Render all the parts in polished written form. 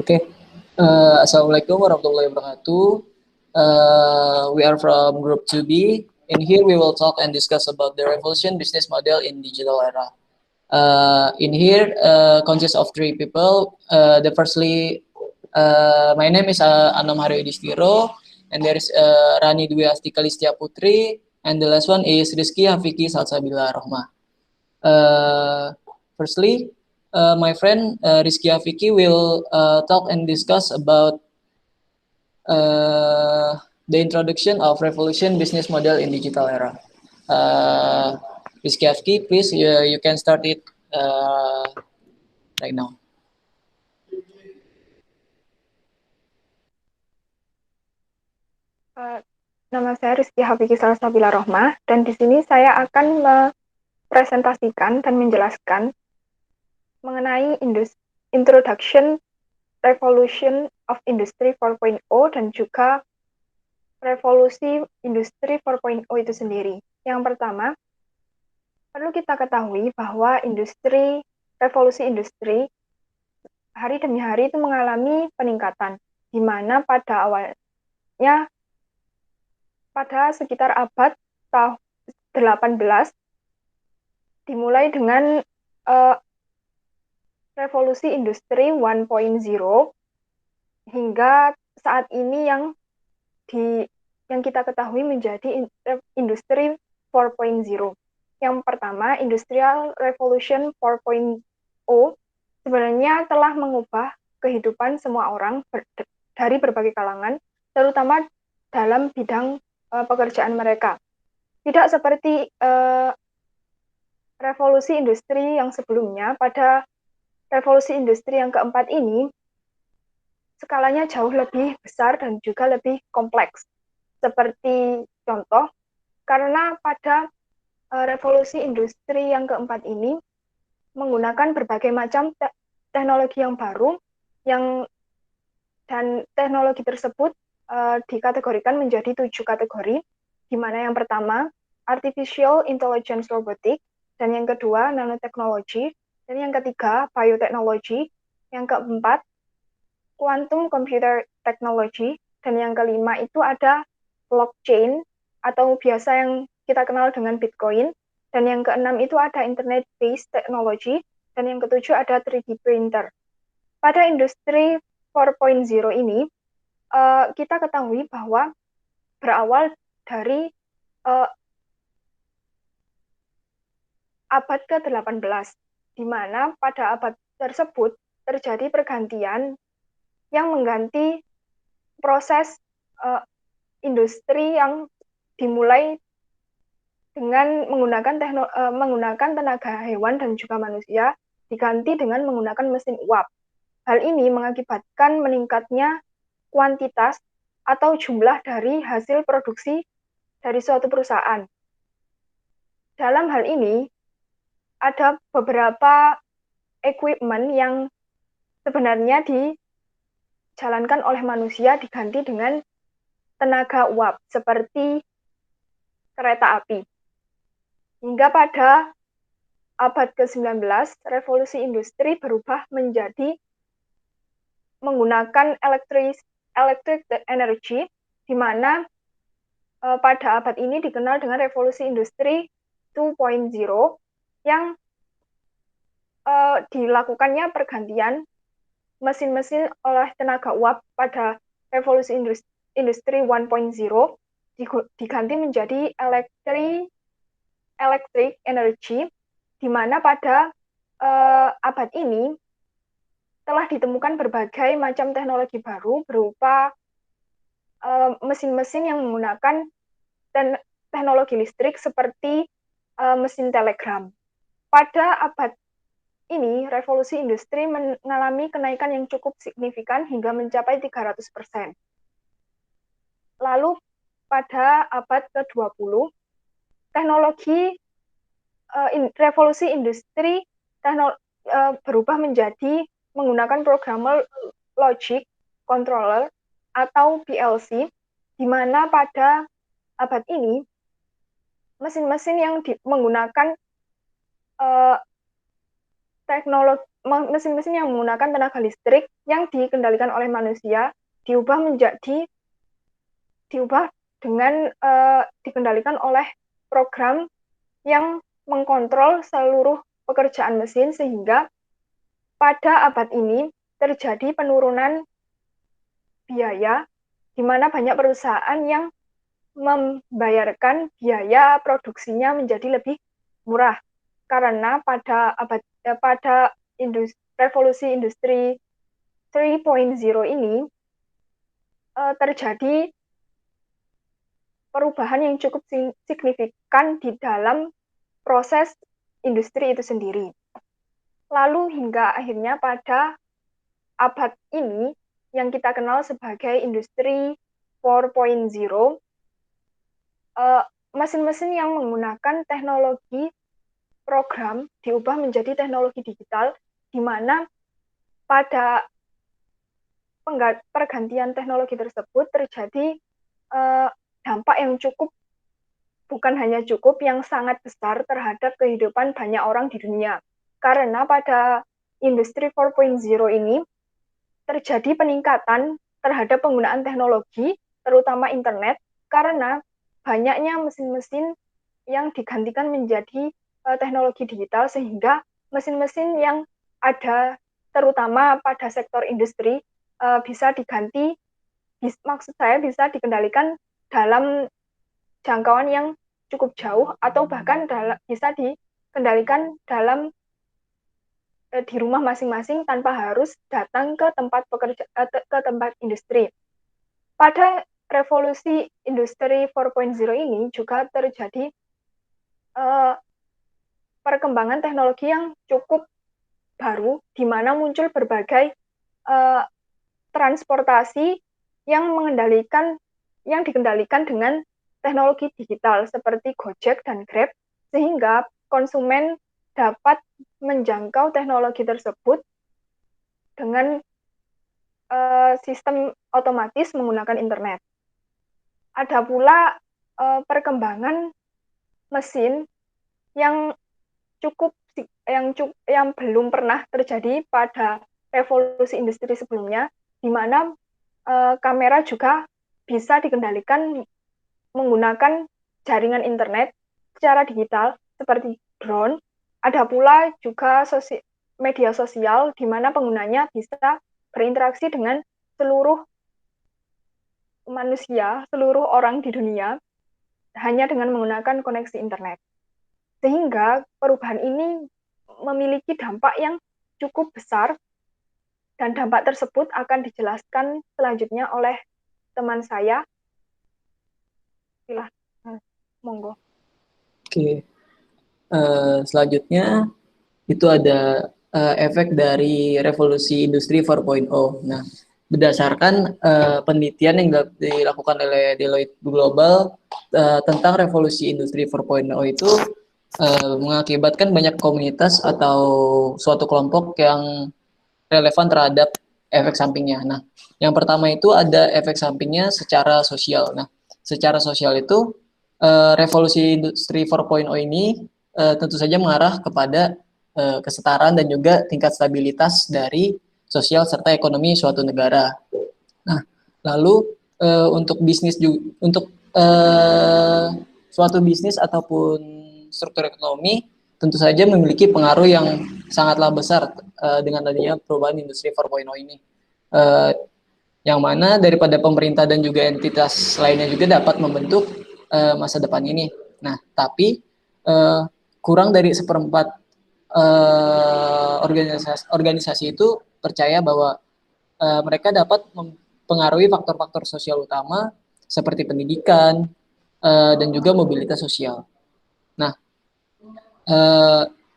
Oke, Assalamualaikum warahmatullahi wabarakatuh. We are from Group 2B. In here, we will talk and discuss about the revolution business model in digital era. In here, consists of three people. My name is Anam Haryo Yudhistiro, and there is Rani Dwi Astika Listia Putri, and the last one is Rizky Hafiki Salsabila Rohmah. Firstly, my friend Rizky Hafiki will talk and discuss about the introduction of revolution business model in digital era. Rizky Hafiki, please, you can start it right now. Nama saya Rizky Hafiki Salsabila Rohmah, dan di sini saya akan mempresentasikan dan menjelaskan mengenai Introduction Revolution of Industry 4.0 dan juga revolusi Industri 4.0 itu sendiri. Yang pertama, perlu kita ketahui bahwa revolusi industri hari demi hari itu mengalami peningkatan, di mana pada awalnya pada sekitar abad 18 dimulai dengan revolusi industri 1.0 hingga saat ini yang kita ketahui menjadi industri 4.0. Yang pertama, Industrial Revolution 4.0 sebenarnya telah mengubah kehidupan semua orang dari berbagai kalangan, terutama dalam bidang pekerjaan mereka. Tidak seperti revolusi industri yang sebelumnya. Pada revolusi industri yang keempat ini, skalanya jauh lebih besar dan juga lebih kompleks. Seperti contoh, karena pada revolusi industri yang keempat ini menggunakan berbagai macam teknologi yang baru, dan teknologi tersebut dikategorikan menjadi 7 kategori, di mana yang pertama Artificial Intelligence Robotics, dan yang kedua Nanotechnology, dan yang ketiga Biotechnology, yang keempat Quantum Computer Technology, dan yang kelima itu ada Blockchain atau biasa yang kita kenal dengan Bitcoin, dan yang keenam itu ada Internet-Based Technology, dan yang ketujuh ada 3D Printer. Pada industri 4.0 ini, kita ketahui bahwa berawal dari abad ke-18, di mana pada abad tersebut terjadi pergantian yang mengganti proses industri yang dimulai dengan menggunakan tenaga hewan dan juga manusia, diganti dengan menggunakan mesin uap. Hal ini mengakibatkan meningkatnya kuantitas atau jumlah dari hasil produksi dari suatu perusahaan. Dalam hal ini, ada beberapa equipment yang sebenarnya dijalankan oleh manusia diganti dengan tenaga uap, seperti kereta api. Hingga pada abad ke-19, revolusi industri berubah menjadi menggunakan electric energy, di mana pada abad ini dikenal dengan revolusi industri 2.0 yang dilakukannya pergantian mesin-mesin oleh tenaga uap pada revolusi industri 1.0 diganti menjadi electric energy, di mana pada abad ini telah ditemukan berbagai macam teknologi baru berupa mesin-mesin yang menggunakan teknologi listrik seperti mesin telegram. Pada abad ini, revolusi industri mengalami kenaikan yang cukup signifikan hingga mencapai 300%. Lalu pada abad ke-20, teknologi revolusi industri berubah menjadi menggunakan programmer logic controller atau PLC, di mana pada abad ini mesin-mesin yang menggunakan mesin-mesin yang menggunakan tenaga listrik yang dikendalikan oleh manusia diubah dengan dikendalikan oleh program yang mengkontrol seluruh pekerjaan mesin, sehingga pada abad ini terjadi penurunan biaya di mana banyak perusahaan yang membayarkan biaya produksinya menjadi lebih murah, karena pada revolusi industri 3.0 ini terjadi perubahan yang cukup signifikan di dalam proses industri itu sendiri. Lalu hingga akhirnya pada abad ini yang kita kenal sebagai industri 4.0, mesin-mesin yang menggunakan teknologi program diubah menjadi teknologi digital, di mana pada pergantian teknologi tersebut terjadi dampak yang bukan hanya cukup, yang sangat besar terhadap kehidupan banyak orang di dunia. Karena pada industri 4.0 ini terjadi peningkatan terhadap penggunaan teknologi, terutama internet, karena banyaknya mesin-mesin yang digantikan menjadi teknologi digital, sehingga mesin-mesin yang ada terutama pada sektor industri bisa diganti, maksud saya bisa dikendalikan dalam jangkauan yang cukup jauh, atau bahkan bisa dikendalikan di rumah masing-masing tanpa harus datang ke tempat industri. Pada revolusi industri 4.0 ini juga terjadi perkembangan teknologi yang cukup baru, di mana muncul berbagai transportasi yang dikendalikan dengan teknologi digital seperti Gojek dan Grab, sehingga konsumen dapat menjangkau teknologi tersebut dengan sistem otomatis menggunakan internet. Ada pula perkembangan mesin yang belum pernah terjadi pada revolusi industri sebelumnya, di mana kamera juga bisa dikendalikan menggunakan jaringan internet secara digital seperti drone. Ada pula juga media sosial di mana penggunanya bisa berinteraksi dengan seluruh manusia, seluruh orang di dunia, hanya dengan menggunakan koneksi internet. Sehingga perubahan ini memiliki dampak yang cukup besar, dan dampak tersebut akan dijelaskan selanjutnya oleh teman saya. Monggo. Oke. Selanjutnya itu ada efek dari revolusi industri 4.0. Nah, berdasarkan penelitian yang dilakukan oleh Deloitte Global tentang revolusi industri 4.0 itu mengakibatkan banyak komunitas atau suatu kelompok yang relevan terhadap efek sampingnya. Nah, yang pertama itu ada efek sampingnya secara sosial. Nah, secara sosial itu revolusi industri 4.0 ini tentu saja mengarah kepada kesetaraan dan juga tingkat stabilitas dari sosial serta ekonomi suatu negara. Nah, lalu untuk suatu bisnis ataupun struktur ekonomi tentu saja memiliki pengaruh yang sangatlah besar dengan adanya perubahan industri 4.0 ini. Yang mana daripada pemerintah dan juga entitas lainnya juga dapat membentuk masa depan ini. Nah, tapi kurang dari seperempat organisasi itu percaya bahwa mereka dapat mempengaruhi faktor-faktor sosial utama seperti pendidikan dan juga mobilitas sosial. Nah,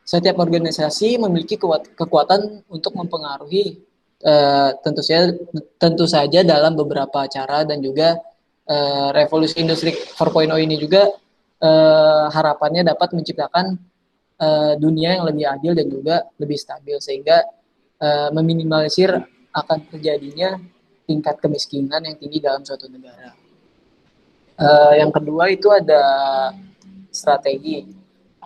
setiap organisasi memiliki kekuatan untuk mempengaruhi tentu saja dalam beberapa cara, dan juga revolusi industri 4.0 ini juga harapannya dapat menciptakan dunia yang lebih adil dan juga lebih stabil, sehingga meminimalisir akan terjadinya tingkat kemiskinan yang tinggi dalam suatu negara. Yang kedua itu ada strategi.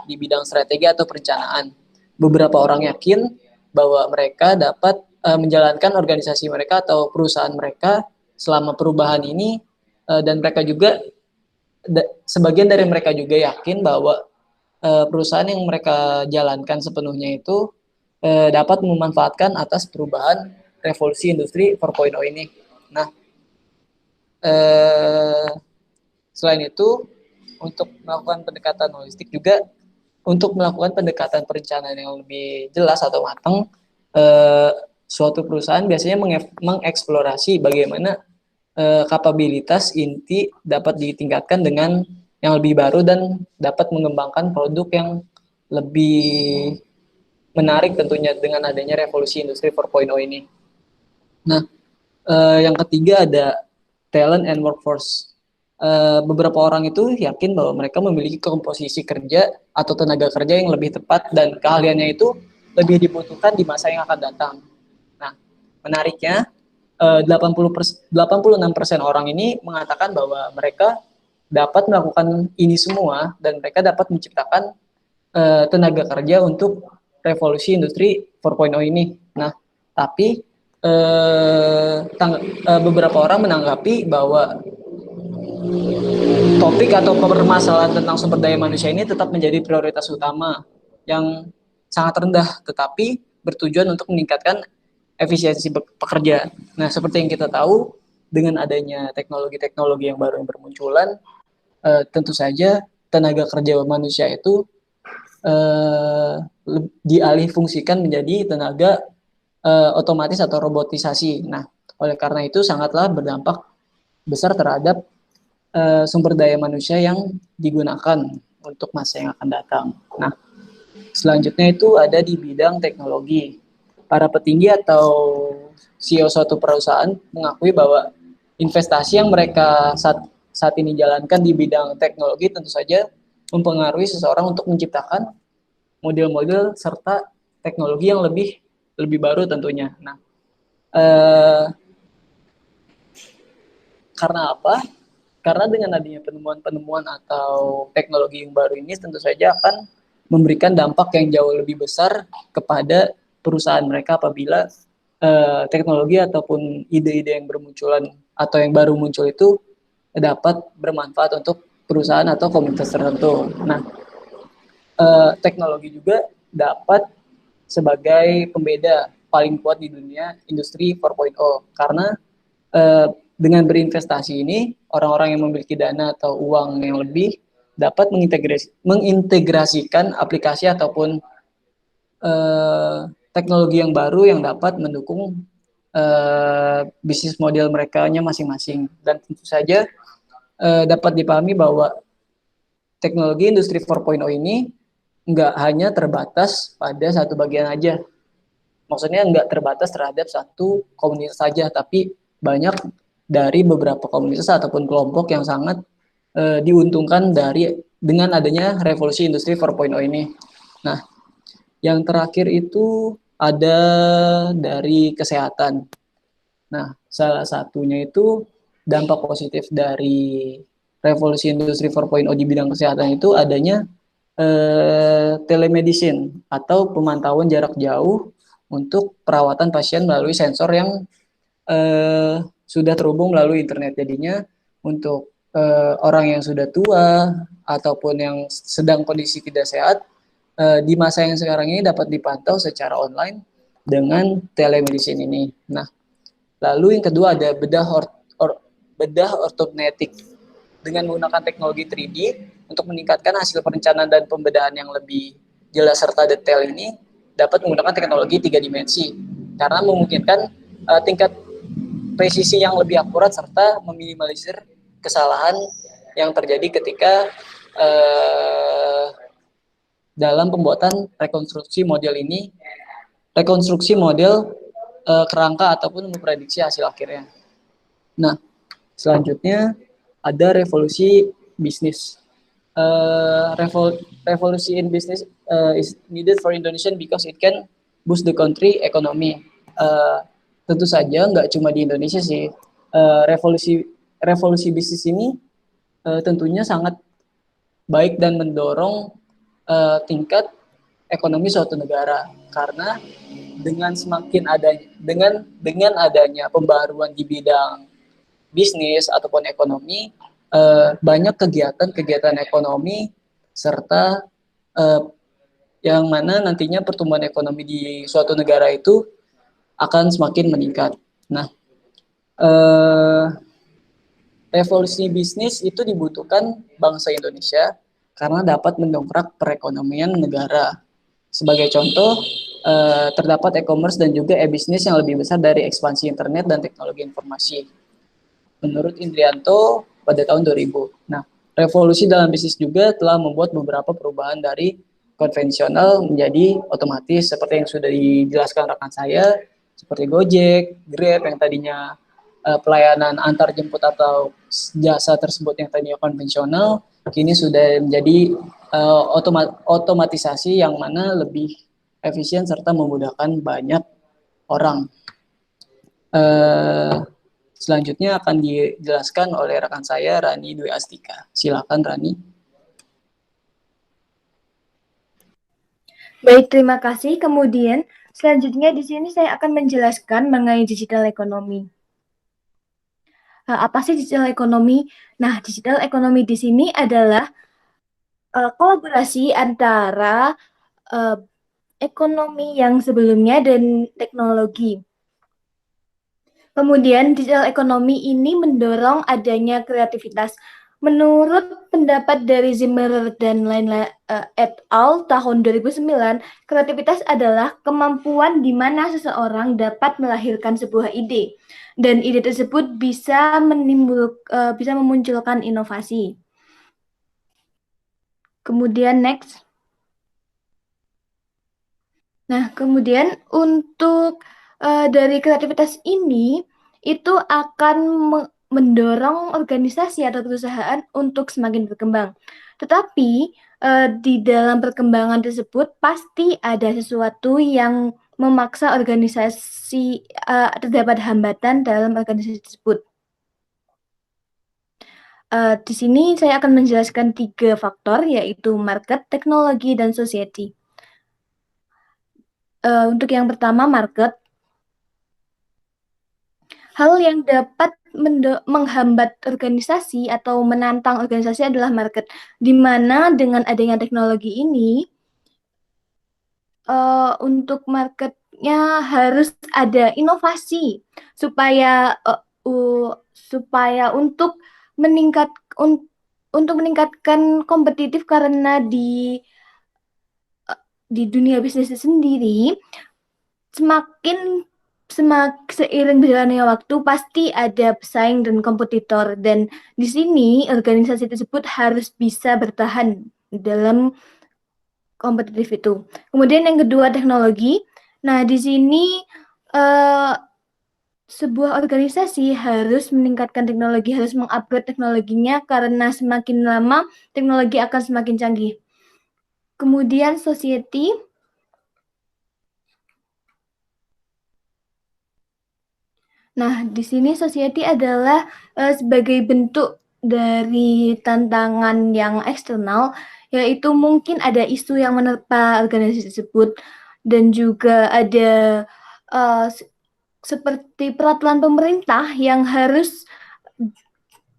Di bidang strategi atau perencanaan, beberapa orang yakin bahwa mereka dapat menjalankan organisasi mereka atau perusahaan mereka selama perubahan ini, dan mereka juga sebagian dari mereka juga yakin bahwa perusahaan yang mereka jalankan sepenuhnya itu dapat memanfaatkan atas perubahan revolusi industri 4.0 ini. Nah, selain itu, untuk melakukan pendekatan holistik juga, untuk melakukan pendekatan perencanaan yang lebih jelas atau matang, suatu perusahaan biasanya mengeksplorasi bagaimana kapabilitas inti dapat ditingkatkan dengan yang lebih baru dan dapat mengembangkan produk yang lebih menarik tentunya dengan adanya revolusi industri 4.0 ini. Nah, yang ketiga ada talent and workforce. Beberapa orang itu yakin bahwa mereka memiliki komposisi kerja atau tenaga kerja yang lebih tepat dan keahliannya itu lebih dibutuhkan di masa yang akan datang. Nah, menariknya 86% orang ini mengatakan bahwa mereka dapat melakukan ini semua dan mereka dapat menciptakan tenaga kerja untuk revolusi industri 4.0 ini. Nah, tapi beberapa orang menanggapi bahwa topik atau permasalahan tentang sumber daya manusia ini tetap menjadi prioritas utama yang sangat rendah, tetapi bertujuan untuk meningkatkan efisiensi pekerja. Nah, seperti yang kita tahu, dengan adanya teknologi-teknologi yang baru yang bermunculan, tentu saja tenaga kerja manusia itu dialih fungsikan menjadi tenaga otomatis atau robotisasi. Nah, oleh karena itu sangatlah berdampak besar terhadap sumber daya manusia yang digunakan untuk masa yang akan datang. Nah, selanjutnya itu ada di bidang teknologi. Para petinggi atau CEO suatu perusahaan mengakui bahwa investasi yang mereka saat ini jalankan di bidang teknologi tentu saja mempengaruhi seseorang untuk menciptakan model-model serta teknologi yang lebih baru tentunya. Nah, karena apa? Karena dengan adanya penemuan-penemuan atau teknologi yang baru ini tentu saja akan memberikan dampak yang jauh lebih besar kepada perusahaan mereka apabila teknologi ataupun ide-ide yang bermunculan atau yang baru muncul itu dapat bermanfaat untuk perusahaan atau komunitas tertentu. Nah, teknologi juga dapat sebagai pembeda paling kuat di dunia industri 4.0 karena dengan berinvestasi ini orang-orang yang memiliki dana atau uang yang lebih dapat mengintegrasikan aplikasi ataupun teknologi yang baru yang dapat mendukung bisnis model mereka-nya masing-masing. Dan tentu saja dapat dipahami bahwa teknologi industri 4.0 ini nggak hanya terbatas pada satu bagian aja. Maksudnya nggak terbatas terhadap satu komunitas saja, tapi banyak dari beberapa komunitas ataupun kelompok yang sangat diuntungkan dengan adanya revolusi industri 4.0 ini. Nah, yang terakhir itu ada dari kesehatan. Nah, salah satunya itu dampak positif dari revolusi industri 4.0 di bidang kesehatan itu adanya telemedicine atau pemantauan jarak jauh untuk perawatan pasien melalui sensor yang sudah terhubung melalui internet. Jadinya untuk orang yang sudah tua ataupun yang sedang kondisi tidak sehat di masa yang sekarang ini dapat dipantau secara online dengan telemedicine ini. Nah, lalu yang kedua ada bedah ortopnetik dengan menggunakan teknologi 3D untuk meningkatkan hasil perencanaan dan pembedahan yang lebih jelas serta detail ini dapat menggunakan teknologi 3 dimensi karena memungkinkan tingkat presisi yang lebih akurat serta meminimalisir kesalahan yang terjadi ketika dalam pembuatan rekonstruksi model kerangka ataupun memprediksi hasil akhirnya. Nah, selanjutnya ada revolusi bisnis. Revolusi in business is needed for Indonesia because it can boost the country economy. Tentu saja nggak cuma di Indonesia sih. Revolusi bisnis ini tentunya sangat baik dan mendorong tingkat ekonomi suatu negara. Karena dengan semakin ada dengan adanya pembaruan di bidang bisnis ataupun ekonomi, banyak kegiatan-kegiatan ekonomi serta eh, yang mana nantinya pertumbuhan ekonomi di suatu negara itu akan semakin meningkat. Nah, eh, revolusi bisnis itu dibutuhkan bangsa Indonesia karena dapat mendongkrak perekonomian negara. Sebagai contoh, terdapat e-commerce dan juga e-bisnis yang lebih besar dari ekspansi internet dan teknologi informasi. Menurut Indrianto pada tahun 2000. Nah, revolusi dalam bisnis juga telah membuat beberapa perubahan dari konvensional menjadi otomatis seperti yang sudah dijelaskan rekan saya, seperti Gojek, Grab yang tadinya pelayanan antar jemput atau jasa tersebut yang tadinya konvensional, kini sudah menjadi otomatisasi yang mana lebih efisien serta memudahkan banyak orang. Selanjutnya akan dijelaskan oleh rekan saya Rani Dwi Astika. Silakan Rani. Baik, terima kasih. Kemudian selanjutnya di sini saya akan menjelaskan mengenai digital ekonomi. Apa sih digital ekonomi? Nah, digital ekonomi di sini adalah kolaborasi antara ekonomi yang sebelumnya dan teknologi. Kemudian digital ekonomi ini mendorong adanya kreativitas. Menurut pendapat dari Zimmer dan lain-lain et al. Tahun 2009, kreativitas adalah kemampuan di mana seseorang dapat melahirkan sebuah ide, dan ide tersebut bisa memunculkan inovasi. Kemudian next. Nah, kemudian untuk dari kreativitas ini itu akan mendorong organisasi atau perusahaan untuk semakin berkembang. Tetapi di dalam perkembangan tersebut pasti ada sesuatu yang memaksa organisasi, terdapat hambatan dalam organisasi tersebut. Di sini saya akan menjelaskan 3 faktor, yaitu market, teknologi, dan society. Untuk yang pertama, market. Hal yang dapat menghambat organisasi atau menantang organisasi adalah market, di mana dengan adanya teknologi ini, untuk marketnya harus ada inovasi supaya untuk meningkatkan kompetitif, karena di dunia bisnis sendiri seiring berjalannya waktu pasti ada pesaing dan kompetitor, dan di sini organisasi tersebut harus bisa bertahan dalam kompetitif itu. Kemudian yang kedua, teknologi. Nah, di sini sebuah organisasi harus meningkatkan teknologi, harus mengupgrade teknologinya karena semakin lama teknologi akan semakin canggih. Kemudian society. Nah, di sini society adalah sebagai bentuk dari tantangan yang eksternal, yaitu mungkin ada isu yang menerpa organisasi tersebut, dan juga ada seperti peraturan pemerintah yang harus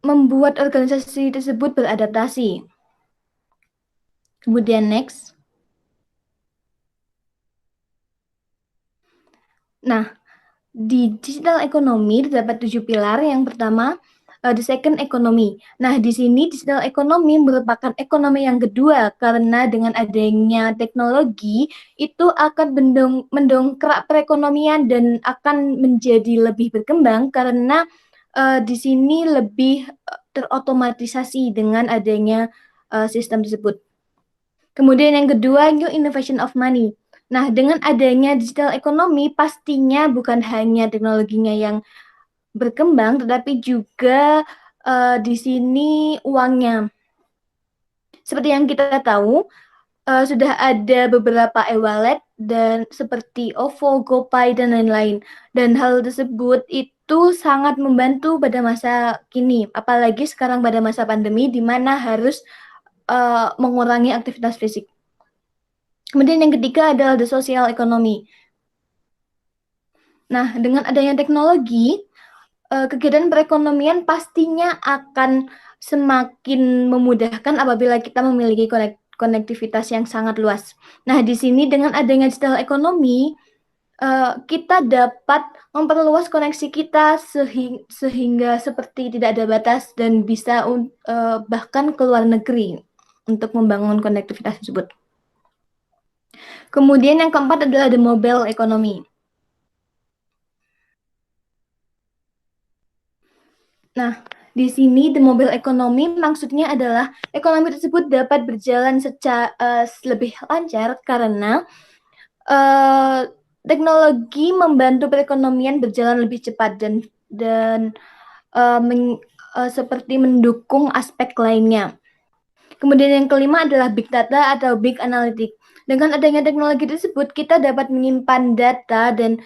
membuat organisasi tersebut beradaptasi. Kemudian next. Nah, di digital ekonomi terdapat 7 pilar. Yang pertama, the second economy. Nah, di sini digital ekonomi merupakan ekonomi yang kedua karena dengan adanya teknologi itu akan mendongkrak perekonomian dan akan menjadi lebih berkembang karena di sini lebih terotomatisasi dengan adanya sistem tersebut. Kemudian yang kedua, new innovation of money. Nah, dengan adanya digital ekonomi, pastinya bukan hanya teknologinya yang berkembang, tetapi juga di sini uangnya. Seperti yang kita tahu, sudah ada beberapa e-wallet dan seperti OVO, GoPay, dan lain-lain. Dan hal tersebut itu sangat membantu pada masa kini, apalagi sekarang pada masa pandemi, di mana harus mengurangi aktivitas fisik. Kemudian yang ketiga adalah the social economy. Nah, dengan adanya teknologi, kegiatan perekonomian pastinya akan semakin memudahkan apabila kita memiliki konektivitas yang sangat luas. Nah, di sini dengan adanya digital ekonomi, kita dapat memperluas koneksi kita sehingga seperti tidak ada batas dan bisa bahkan ke luar negeri untuk membangun konektivitas tersebut. Kemudian yang keempat adalah the mobile economy. Nah, di sini the mobile economy maksudnya adalah ekonomi tersebut dapat berjalan secara lebih lancar karena teknologi membantu perekonomian berjalan lebih cepat dan seperti mendukung aspek lainnya. Kemudian yang kelima adalah big data atau big analytics. Dengan adanya teknologi tersebut, kita dapat menyimpan data dan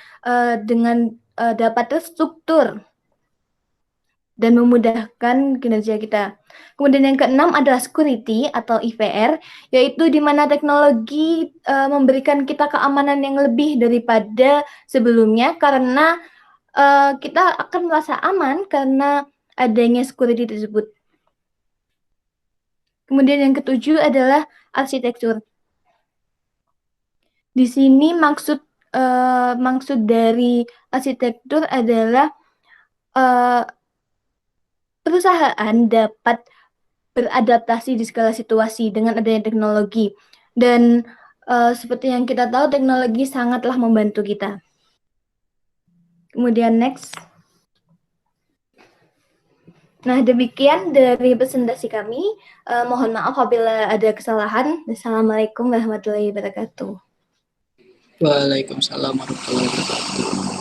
dengan dapat terstruktur dan memudahkan kinerja kita. Kemudian yang keenam adalah security atau IVR, yaitu di mana teknologi memberikan kita keamanan yang lebih daripada sebelumnya karena kita akan merasa aman karena adanya security tersebut. Kemudian yang ketujuh adalah arsitektur. Di sini maksud dari arsitektur adalah perusahaan dapat beradaptasi di segala situasi dengan adanya teknologi. Dan seperti yang kita tahu, teknologi sangatlah membantu kita. Kemudian next. Nah, demikian dari presentasi kami. Mohon maaf apabila ada kesalahan. Assalamualaikum warahmatullahi wabarakatuh. Waalaikumsalam warahmatullahi wabarakatuh.